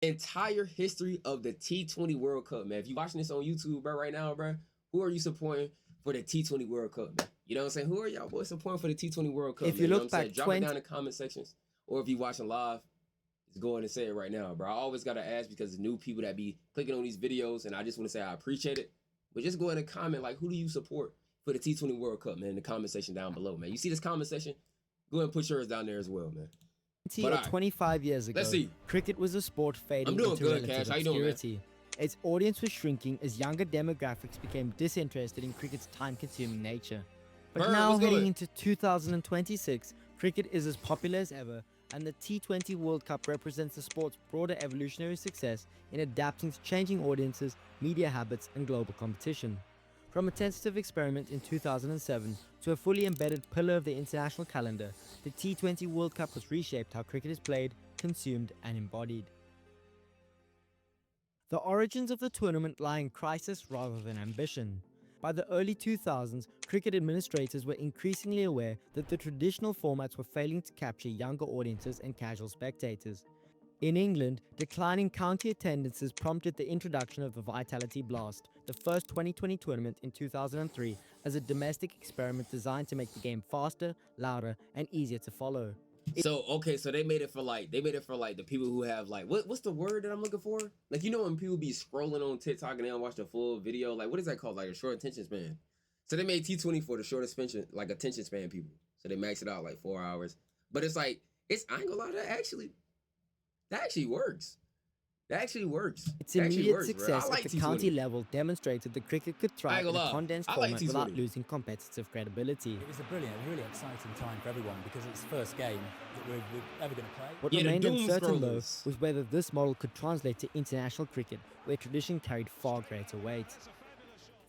entire history of the T20 World Cup, man. If you're watching this on YouTube, bro, right now, bro, who are you supporting for the T20 World Cup, man? You know what I'm saying? Who are y'all boys supporting for the T20 World Cup, If man? you You know what look I'm saying? back Drop it 20, down in the comment sections. Or if you're watching live, just go ahead and say it right now, bro. I always got to ask because the new people that be clicking on these videos, and I just want to say I appreciate it. But just go ahead and comment, like, who do you support for the T20 World Cup, man, in the comment section down below, man. You see this comment section? Go ahead and put yours down there as well, man. But or 25 years ago, let's see. cricket was a sport fading I'm doing into good, relative Cash. How you doing, man? obscurity. Its audience was shrinking as younger demographics became disinterested in cricket's time-consuming nature. But Bird, now, what's heading good? into 2026, cricket is as popular as ever, and the T20 World Cup represents the sport's broader evolutionary success in adapting to changing audiences, media habits, and global competition. From a tentative experiment in 2007 to a fully embedded pillar of the international calendar, the T20 World Cup has reshaped how cricket is played, consumed, and embodied. The origins of the tournament lie in crisis rather than ambition. By the early 2000s, cricket administrators were increasingly aware that the traditional formats were failing to capture younger audiences and casual spectators. In England, declining county attendances prompted the introduction of the Vitality Blast, the first 2020 tournament in 2003, as a domestic experiment designed to make the game faster, louder, and easier to follow. So okay, so they made it for like the people who have like what's the word that I'm looking for? Like, you know, when people be scrolling on TikTok and they don't watch the full video, like what is that called? Like a short attention span. So they made T20 for the short attention span people. So they maxed it out like 4 hours. But it's like I ain't gonna lie, that actually works. That actually works. Its It actually immediate works, bro. I success like at the T20. county level demonstrated that cricket could I thrive ain't in gonna a lie. condensed I like format without T20. losing competitive credibility. It was a brilliant, really exciting time for everyone because it's the first game that we're ever going to play. What Yeah, the remained doom uncertain, though, scrollers. was whether this model could translate to international cricket, where tradition carried far greater weight.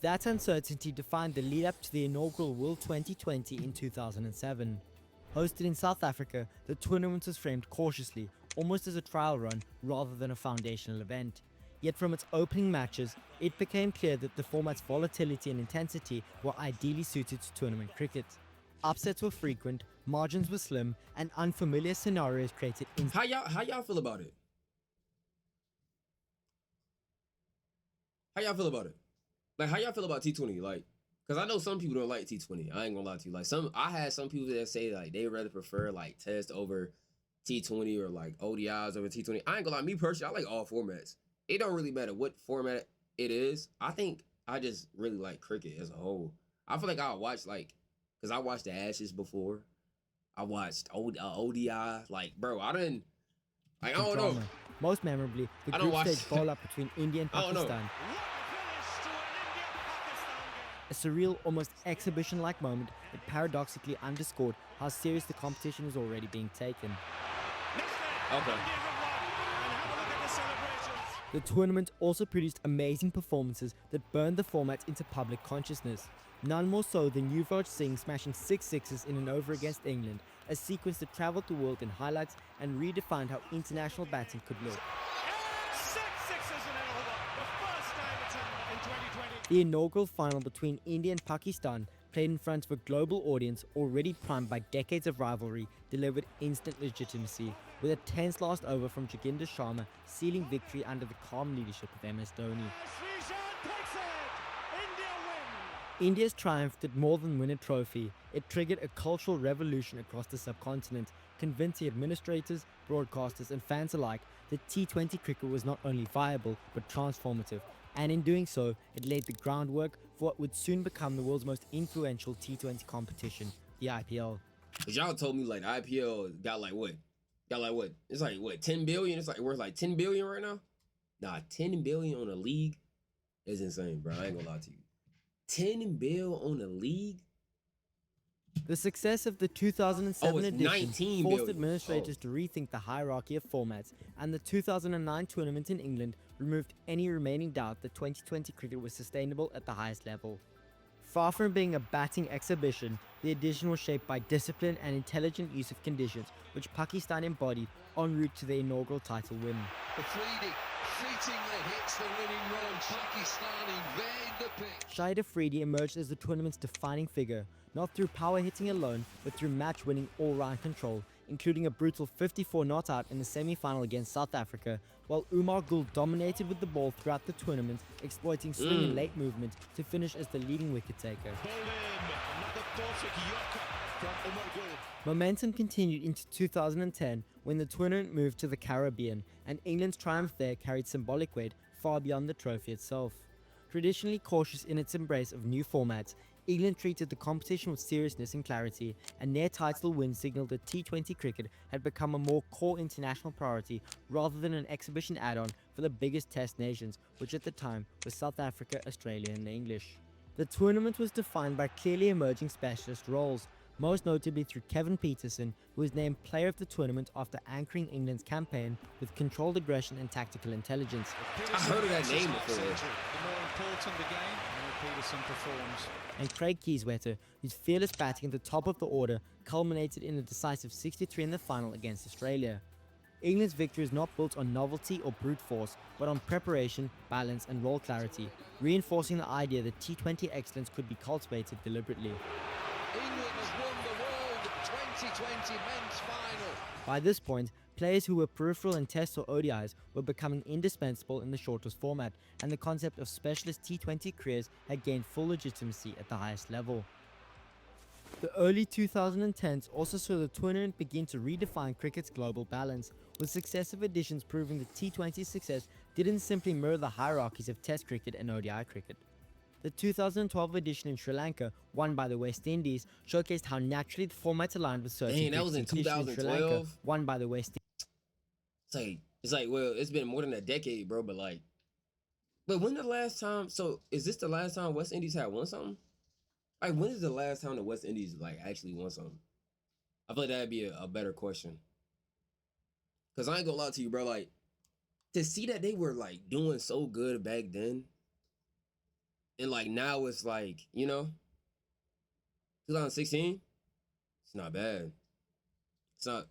That uncertainty defined the lead-up to the inaugural World 2020 in 2007. Hosted in South Africa, the tournament was framed cautiously, almost as a trial run rather than a foundational event. Yet from its opening matches, it became clear that the format's volatility and intensity were ideally suited to tournament cricket. Upsets were frequent, margins were slim, and unfamiliar scenarios created How y'all feel about it? How y'all feel about it? Like, how y'all feel about T20? Like, because I know some people don't like T20. I ain't gonna lie to you. Like, I had some people that say like they rather prefer like Test over T20 or like ODIs over T20. I ain't gonna lie, me personally, I like all formats. It don't really matter what format it is. I think I just really like cricket as a whole. I feel like I'll watch because I watched the Ashes before. I watched ODI. Like, bro, I don't know. Most memorably, the I don't group watch- stage ball-up between India and I don't know. Pakistan. A surreal, almost exhibition-like moment that paradoxically underscored how serious the competition was already being taken. Okay. The tournament also produced amazing performances that burned the format into public consciousness. None more so than Yuvraj Singh smashing 6 sixes in an over against England, a sequence that travelled the world in highlights and redefined how international batting could look. 6 sixes in an over, the first time it's in 2020. The inaugural final between India and Pakistan, played in front of a global audience already primed by decades of rivalry, delivered instant legitimacy, with a tense last over from Joginder Sharma sealing victory under the calm leadership of MS Dhoni. Srijan takes it. India win. India's triumph did more than win a trophy. It triggered a cultural revolution across the subcontinent, convincing administrators, broadcasters and fans alike that T20 cricket was not only viable but transformative, and in doing so, it laid the groundwork for what would soon become the world's most influential T20 competition, the IPL. Cause y'all told me like the IPL got like what? It's like what, 10 billion? It's like worth like 10 billion right now? Nah, 10 billion on a league is insane, bro. I ain't gonna lie to you. 10 bill on a league? The success of the 2007 it's edition 19 forced billion. administrators to rethink the hierarchy of formats, and the 2009 tournament in England removed any remaining doubt that 2020 cricket was sustainable at the highest level. Far from being a batting exhibition, the edition was shaped by discipline and intelligent use of conditions, which Pakistan embodied en route to the inaugural title win. Afridi fleetingly hits the winning run. Pakistan invade the pitch. Shahid Afridi emerged as the tournament's defining figure, not through power hitting alone, but through match-winning all-round control, including a brutal 54 not out in the semi-final against South Africa, while Umar Gul dominated with the ball throughout the tournament, exploiting swing and late movement to finish as the leading wicket taker. Momentum continued into 2010 when the tournament moved to the Caribbean, and England's triumph there carried symbolic weight far beyond the trophy itself. Traditionally cautious in its embrace of new formats, England treated the competition with seriousness and clarity, and their title win signalled that T20 cricket had become a more core international priority rather than an exhibition add-on for the biggest test nations, which at the time were South Africa, Australia and the English. The tournament was defined by clearly emerging specialist roles, most notably through Kevin Peterson, who was named Player of the Tournament after anchoring England's campaign with controlled aggression and tactical intelligence. I heard of that name before. The more important the game, the more Peterson performs. And Craig Kieswetter, whose fearless batting at the top of the order culminated in a decisive 63 in the final against Australia. England's victory is not built on novelty or brute force, but on preparation, balance and role clarity, reinforcing the idea that T20 excellence could be cultivated deliberately. England has won the World 2020 men's final. By this point, players who were peripheral in tests or ODIs were becoming indispensable in the shortest format, and the concept of specialist T20 careers had gained full legitimacy at the highest level. The early 2010s also saw the tournament begin to redefine cricket's global balance, with successive editions proving that T20's success didn't simply mirror the hierarchies of Test cricket and ODI cricket. The 2012 edition in Sri Lanka, won by the West Indies, showcased how naturally the format aligned with certain Dang, that was in cricket conditions Sri Lanka, 2012? won by the West It's like, well, it's been more than a decade, bro. But when the last time? So is this the last time West Indies had won something? Like, when is the last time the West Indies actually won something? I feel like that'd be a better question. Cause I ain't gonna lie to you, bro. Like, to see that they were doing so good back then, and now it's 2016. It's not bad. It's not.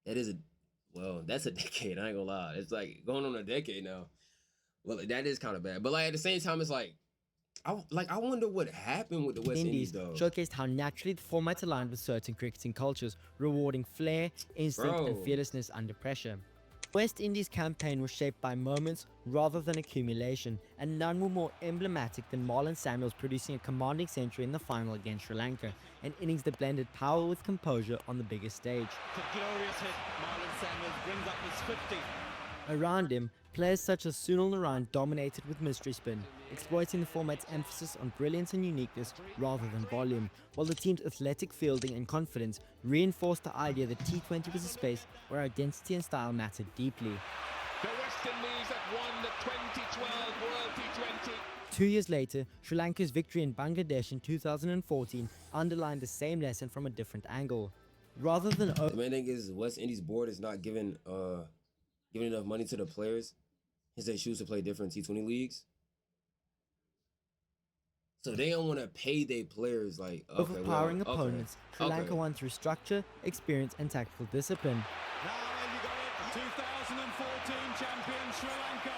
That's a decade. I ain't gonna lie. It's going on a decade now. Well, that is kind of bad. But at the same time, it's I wonder what happened with the West Indies though. showcased how naturally the format aligned with certain cricketing cultures, rewarding flair, instinct and fearlessness under pressure. West Indies' campaign was shaped by moments rather than accumulation, and none were more emblematic than Marlon Samuels producing a commanding century in the final against Sri Lanka, an innings that blended power with composure on the biggest stage. A glorious hit. Marlon Samuels brings up his 50. Around him, players such as Sunil Narine dominated with mystery spin, exploiting the format's emphasis on brilliance and uniqueness rather than volume, while the team's athletic fielding and confidence reinforced the idea that T20 was a space where identity and style mattered deeply. The West Indies have won the 2012 World T20. 2 years later, Sri Lanka's victory in Bangladesh in 2014 underlined the same lesson from a different angle. Rather than The main thing is West Indies board is not giving enough money to the players as they choose to play different T20 leagues. So they don't want to pay their players overpowering opponents, Sri Lanka won through structure, experience and tactical discipline. Now you got it. 2014 champion Sri Lanka.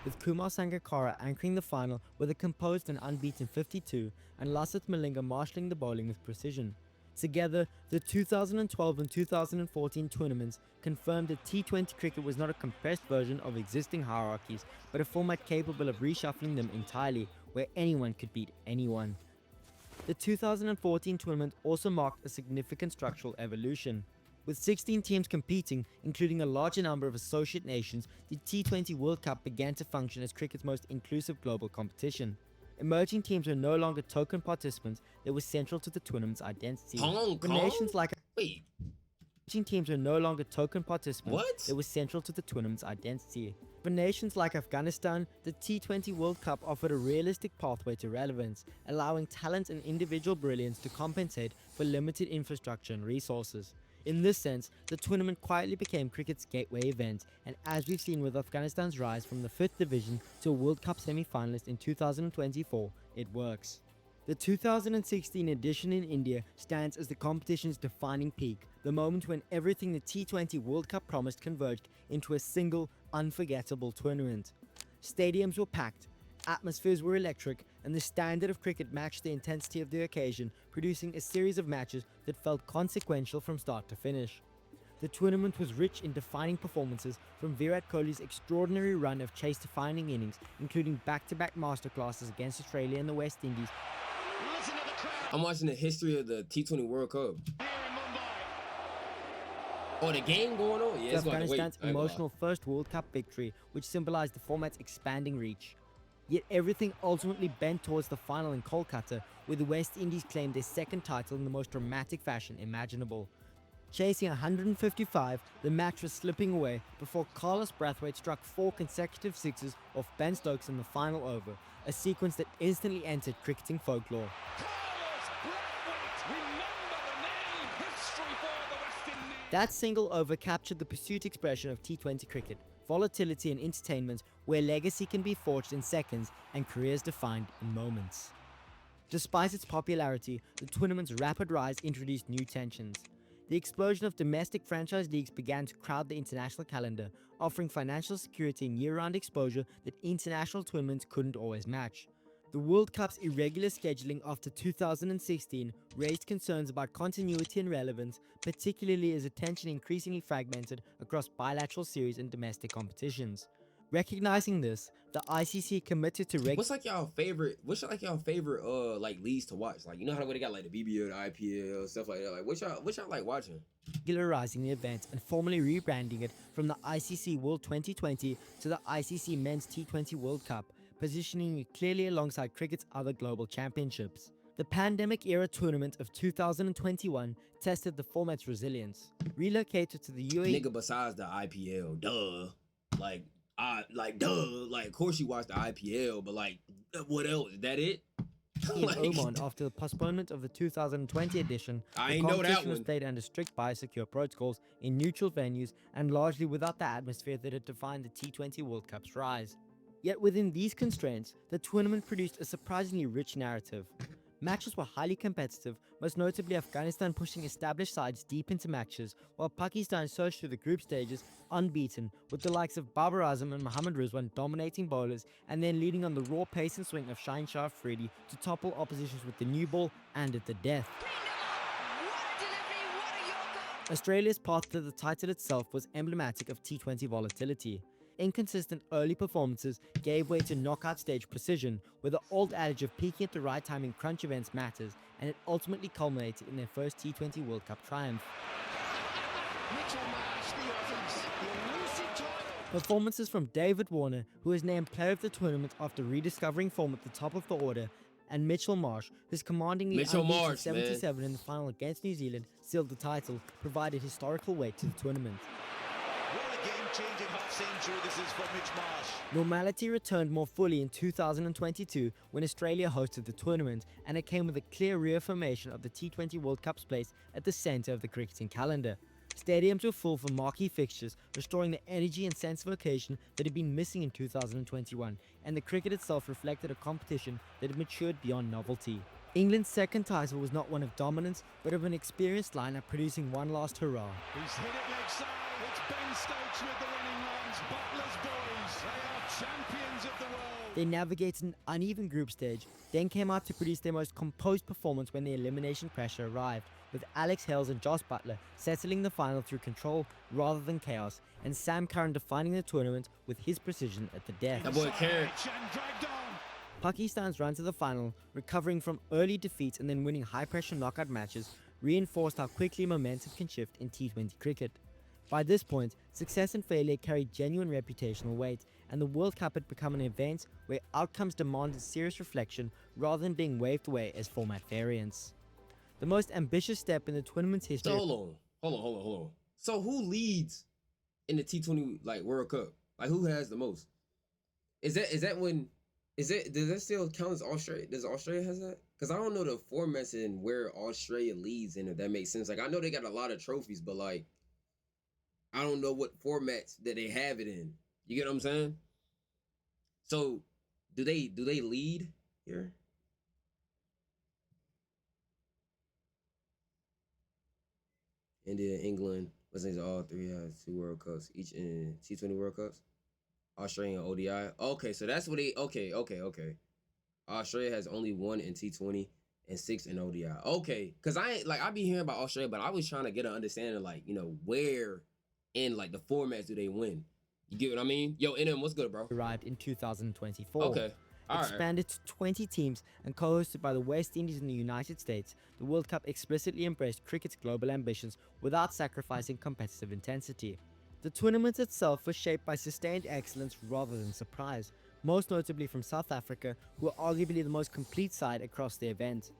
With Kumar Sangakkara anchoring the final with a composed and unbeaten 52, and Lasith Malinga marshalling the bowling with precision. Together, the 2012 and 2014 tournaments confirmed that T20 cricket was not a compressed version of existing hierarchies, but a format capable of reshuffling them entirely, where anyone could beat anyone. The 2014 tournament also marked a significant structural evolution. With 16 teams competing, including a larger number of associate nations, the T20 World Cup began to function as cricket's most inclusive global competition. Emerging teams were no longer token participants, they were central to the tournament's identity. For nations like emerging teams were no longer token participants, they were central to the tournament's identity. For nations like Afghanistan, the T20 World Cup offered a realistic pathway to relevance, allowing talent and individual brilliance to compensate for limited infrastructure and resources. In this sense, the tournament quietly became cricket's gateway event, and as we've seen with Afghanistan's rise from the 5th division to a World Cup semi-finalist in 2024, it works. The 2016 edition in India stands as the competition's defining peak, the moment when everything the T20 World Cup promised converged into a single, unforgettable tournament. Stadiums were packed, atmospheres were electric, and the standard of cricket matched the intensity of the occasion, producing a series of matches that felt consequential from start to finish. The tournament was rich in defining performances, from Virat Kohli's extraordinary run of chase-defining innings, including back-to-back masterclasses against Australia and the West Indies. I'm watching the history of the T20 World Cup. Oh, the game going on? Yeah, To it's going to wait. Afghanistan's emotional first World Cup victory, which symbolized the format's expanding reach. Yet everything ultimately bent towards the final in Kolkata, where the West Indies claimed their second title in the most dramatic fashion imaginable. Chasing 155, the match was slipping away before Carlos Brathwaite struck 4 consecutive sixes off Ben Stokes in the final over, a sequence that instantly entered cricketing folklore. That single over captured the pursuit expression of T20 cricket, volatility and entertainment, where legacy can be forged in seconds and careers defined in moments. Despite its popularity, the tournament's rapid rise introduced new tensions. The explosion of domestic franchise leagues began to crowd the international calendar, offering financial security and year-round exposure that international tournaments couldn't always match. The World Cup's irregular scheduling after 2016 raised concerns about continuity and relevance, particularly as attention increasingly fragmented across bilateral series and domestic competitions. Recognizing this, the ICC committed to What's like y'all favorite like leagues to watch? Like, you know how they got like the BBL, the IPL, stuff like that. Like what y'all like watching? Regularizing the event and formally rebranding it from the ICC World 2020 to the ICC Men's T20 World Cup, positioning it clearly alongside cricket's other global championships. The pandemic-era tournament of 2021 tested the format's resilience. Relocated to the UAE... Nigga, besides the IPL, duh. Like, of course you watch the IPL, but like, what else? Is that it? in Oman after the postponement of the 2020 edition, I the ain't know that competition was one. played under strict biosecure protocols in neutral venues and largely without the atmosphere that had defined the T20 World Cup's rise. Yet within these constraints, the tournament produced a surprisingly rich narrative. Matches were highly competitive, most notably Afghanistan pushing established sides deep into matches, while Pakistan surged through the group stages unbeaten, with the likes of Babar Azam and Mohammad Rizwan dominating bowlers and then leading on the raw pace and swing of Shaheen Shah Afridi to topple oppositions with the new ball and at the death. Australia's path to the title itself was emblematic of T20 volatility. Inconsistent early performances gave way to knockout stage precision, where the old adage of peaking at the right time in crunch events matters, and it ultimately culminated in their first T20 World Cup triumph. Performances from David Warner, who was named player of the tournament after rediscovering form at the top of the order, and Mitchell Marsh, whose commandingly unbeaten 77 in the final against New Zealand sealed the title, provided historical weight to the tournament. What a game-changing half-century this is for Mitch Marsh. Normality returned more fully in 2022 when Australia hosted the tournament, and it came with a clear reaffirmation of the T20 World Cup's place at the centre of the cricketing calendar. Stadiums were full for marquee fixtures, restoring the energy and sense of occasion that had been missing in 2021, and the cricket itself reflected a competition that had matured beyond novelty. England's second title was not one of dominance, but of an experienced lineup producing one last hurrah. He's hit it leg side. It's Ben Stokes with the winning runs. Butler's boys. They are champions of the world. They navigated an uneven group stage, then came out to produce their most composed performance when the elimination pressure arrived, with Alex Hales and Josh Butler settling the final through control rather than chaos, and Sam Curran defining the tournament with his precision at the death. That boy Curran. Pakistan's run to the final, recovering from early defeats and then winning high-pressure knockout matches, reinforced how quickly momentum can shift in T20 cricket. By this point, success and failure carried genuine reputational weight, and the World Cup had become an event where outcomes demanded serious reflection rather than being waved away as format variants. The most ambitious step in the tournament's history... So hold on. So who leads in the T20 World Cup? Like, who has the most? Does that still count as Australia? Does Australia has that? Because I don't know the formats and where Australia leads in, if that makes sense. Like, I know they got a lot of trophies, but like, I don't know what formats that they have it in. You get what I'm saying? So, do they lead here? India, England, all three have 2 World Cups, each in T20 World Cups. Australian ODI. Okay, so that's what they. Okay. Australia has only 1 in T20 and 6 in ODI. Okay, cause I ain't like I be hearing about Australia, but I was trying to get an understanding, like, you know, where in like the formats do they win? You get what I mean? Yo, NM, what's good, bro? Arrived in 2024. Okay, all right. Expanded to 20 teams and co-hosted by the West Indies and the United States, the World Cup explicitly embraced cricket's global ambitions without sacrificing competitive intensity. The tournament itself was shaped by sustained excellence rather than surprise, most notably from South Africa, who were arguably the most complete side across the event.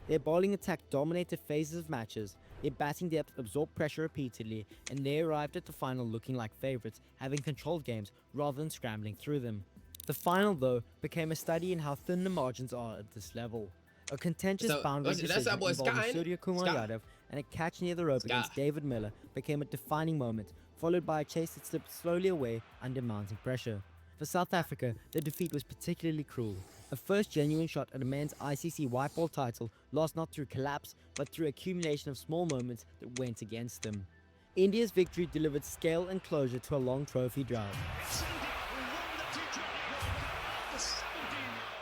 Their bowling attack dominated phases of matches, their batting depth absorbed pressure repeatedly, and they arrived at the final looking like favourites, having controlled games rather than scrambling through them. The final, though, became a study in how thin the margins are at this level. A contentious boundary decision our boy involving Sky, ain't it? Surya Kumar Sky. Yadav and a catch near the rope Sky. against David Miller became a defining moment, followed by a chase that slipped slowly away under mounting pressure. For South Africa, the defeat was particularly cruel. A first genuine shot at a men's ICC white ball title lost not through collapse, but through accumulation of small moments that went against them. India's victory delivered scale and closure to a long trophy drive.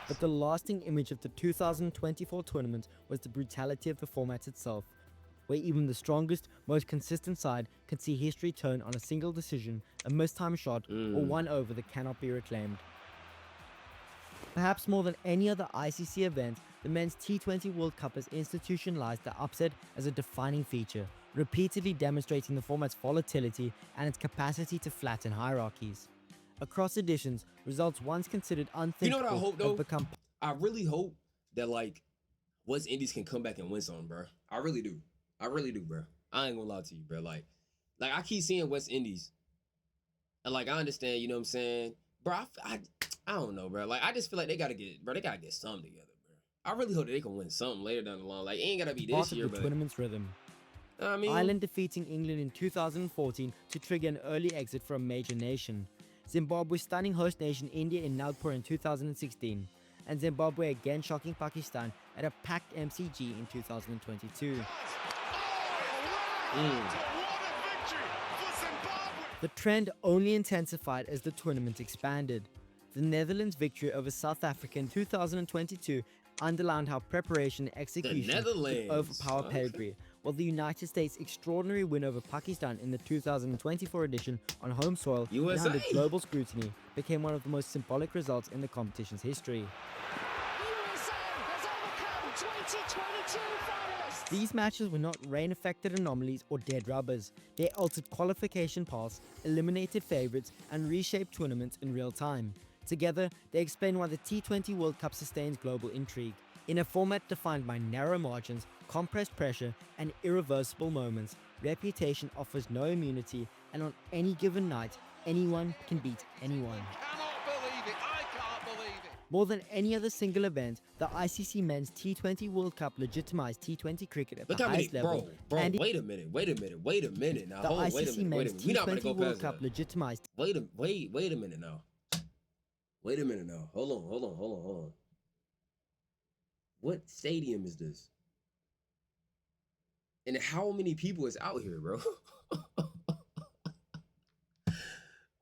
But the lasting image of the 2024 tournament was the brutality of the format itself, where even the strongest, most consistent side can see history turn on a single decision, a mistimed shot, or one over that cannot be reclaimed. Perhaps more than any other ICC event, the men's T20 World Cup has institutionalized the upset as a defining feature, repeatedly demonstrating the format's volatility and its capacity to flatten hierarchies. Across editions, results once considered unthinkable You know what I hope, though? have become. I really hope that, like, West Indies can come back and win something, bro. I really do, bro. I ain't gonna lie to you, bro. Like I keep seeing West Indies, and like I understand, you know what I'm saying, bro. I don't know, bro. Like I just feel like they gotta get something together, bro. I really hope that they can win something later down the line. Like it ain't gotta be Part this of year, the but tournament's rhythm. I mean, Ireland defeating England in 2014 to trigger an early exit for a major nation. Zimbabwe stunning host nation India in Nagpur in 2016. And Zimbabwe again shocking Pakistan at a packed MCG in 2022. The trend only intensified as the tournament expanded. The Netherlands' victory over South Africa in 2022 underlined how preparation and execution could overpower pedigree, while the United States' extraordinary win over Pakistan in the 2024 edition on home soil USA. under global scrutiny became one of the most symbolic results in the competition's history. USA has overcome 2022 finalists. These matches were not rain-affected anomalies or dead rubbers. They altered qualification paths, eliminated favourites, and reshaped tournaments in real time. Together, they explain why the T20 World Cup sustains global intrigue. In a format defined by narrow margins, compressed pressure, and irreversible moments, reputation offers no immunity, and on any given night, anyone can beat anyone. Cannot believe it. I can't believe it. More than any other single event, the ICC Men's T20 World Cup legitimized T20 cricket at look the how many, highest level. bro. and Wait a minute. Now, the hold on, wait a ICC minute. Men's We're not gonna go T20 World past Cup that. legitimized. Wait a minute now. Wait a minute now. Hold on. What stadium is this? And how many people is out here, bro?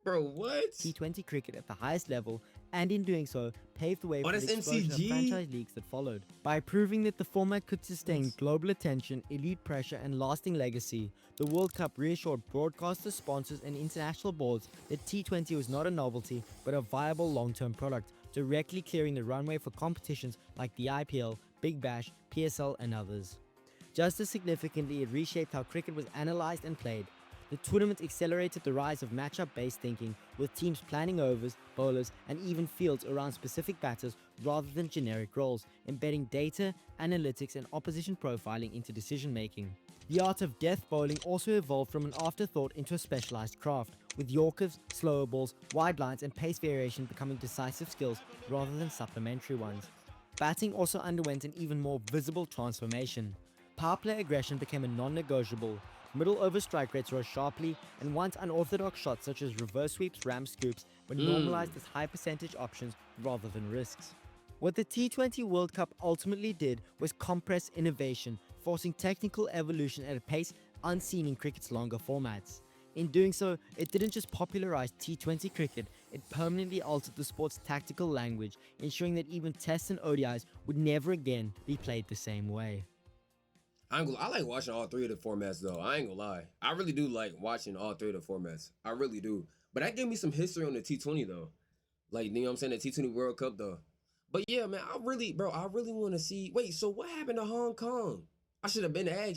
Bro, what? T20 cricket at the highest level, and in doing so, paved the way for the that's explosion of MCG? franchise leagues that followed. By proving that the format could sustain global attention, elite pressure, and lasting legacy, the World Cup reassured broadcasters, sponsors, and international boards that T20 was not a novelty, but a viable long-term product, directly clearing the runway for competitions like the IPL, Big Bash, PSL, and others. Just as significantly, it reshaped how cricket was analysed and played. The tournament accelerated the rise of matchup-based thinking, with teams planning overs, bowlers, and even fields around specific batters rather than generic roles, embedding data, analytics, and opposition profiling into decision-making. The art of death bowling also evolved from an afterthought into a specialized craft, with Yorkers, slower balls, wide lines, and pace variation becoming decisive skills rather than supplementary ones. Batting also underwent an even more visible transformation. Power play aggression became a non-negotiable. Middle over strike rates rose sharply, and once unorthodox shots such as reverse sweeps, ram scoops were normalized as high percentage options rather than risks. What the T20 World Cup ultimately did was compress innovation, forcing technical evolution at a pace unseen in cricket's longer formats. In doing so, it didn't just popularize T20 cricket, it permanently altered the sport's tactical language, ensuring that even tests and ODIs would never again be played the same way. I like watching all three of the formats though. I ain't gonna lie. I really do like watching all three of the formats. I really do. But that gave me some history on the T20 though. Like, you know what I'm saying? The T20 World Cup though. But yeah, man, I really want to see. Wait, so what happened to Hong Kong? I should have been asked.